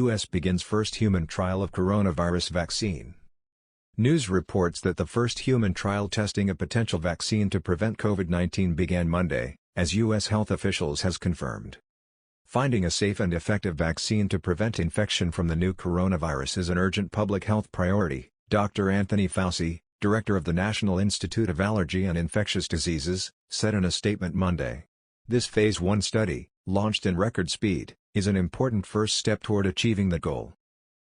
U.S. begins first human trial of coronavirus vaccine. News reports that the first human trial testing a potential vaccine to prevent COVID-19 began Monday, as U.S. health officials has confirmed. Finding a safe and effective vaccine to prevent infection from the new coronavirus is an urgent public health priority, Dr. Anthony Fauci, director of the National Institute of Allergy and Infectious Diseases, said in a statement Monday. This Phase 1 study, launched in record speed, is an important first step toward achieving that goal.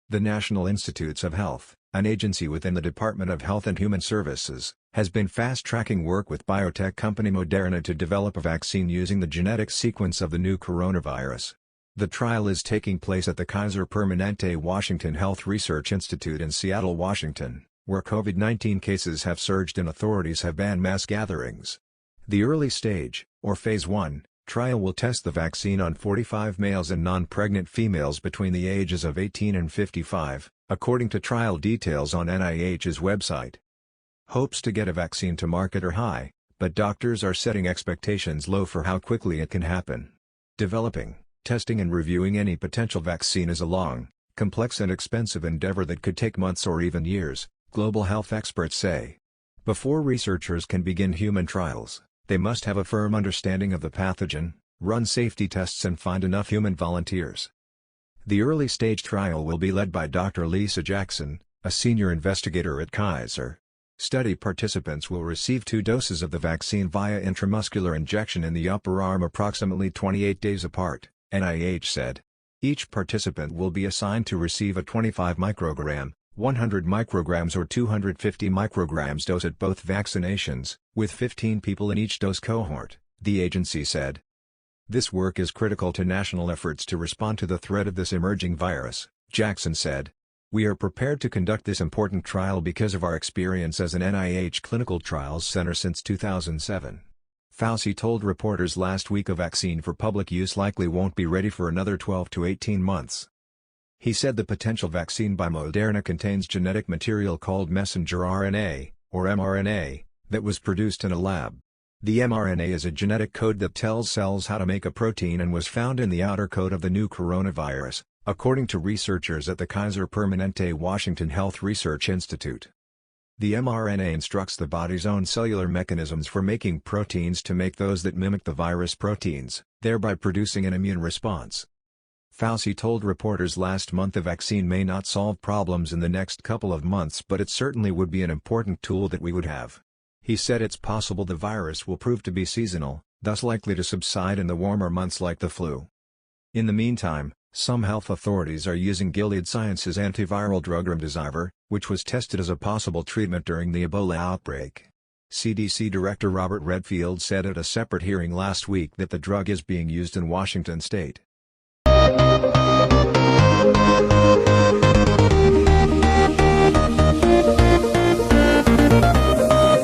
The National Institutes of Health, an agency within the Department of Health and Human Services, has been fast-tracking work with biotech company Moderna to develop a vaccine using the genetic sequence of the new coronavirus. The trial is taking place at the Kaiser Permanente Washington Health Research Institute in Seattle, Washington, where COVID-19 cases have surged and authorities have banned mass gatherings. The early stage, or Phase 1, trial will test the vaccine on 45 males and non-pregnant females between the ages of 18 and 55, according to trial details on NIH's website. Hopes to get a vaccine to market are high, but doctors are setting expectations low for how quickly it can happen. Developing, testing and reviewing any potential vaccine is a long, complex and expensive endeavor that could take months or even years, global health experts say. Before researchers can begin human trials, they must have a firm understanding of the pathogen, run safety tests and find enough human volunteers. The early-stage trial will be led by Dr. Lisa Jackson, a senior investigator at Kaiser. Study participants will receive 2 doses of the vaccine via intramuscular injection in the upper arm approximately 28 days apart, NIH said. Each participant will be assigned to receive a 25 microgram, 100 micrograms or 250 micrograms dose at both vaccinations, with 15 people in each dose cohort, the agency said. This work is critical to national efforts to respond to the threat of this emerging virus, Jackson said. We are prepared to conduct this important trial because of our experience as an NIH clinical trials center since 2007. Fauci told reporters last week a vaccine for public use likely won't be ready for another 12 to 18 months. He said the potential vaccine by Moderna contains genetic material called messenger RNA, or mRNA, that was produced in a lab. The mRNA is a genetic code that tells cells how to make a protein and was found in the outer coat of the new coronavirus, according to researchers at the Kaiser Permanente Washington Health Research Institute. The mRNA instructs the body's own cellular mechanisms for making proteins to make those that mimic the virus proteins, thereby producing an immune response. Fauci told reporters last month the vaccine may not solve problems in the next couple of months, but it certainly would be an important tool that we would have. He said it's possible the virus will prove to be seasonal, thus likely to subside in the warmer months like the flu. In the meantime, some health authorities are using Gilead Sciences' antiviral drug remdesivir, which was tested as a possible treatment during the Ebola outbreak. CDC Director Robert Redfield said at a separate hearing last week that the drug is being used in Washington state.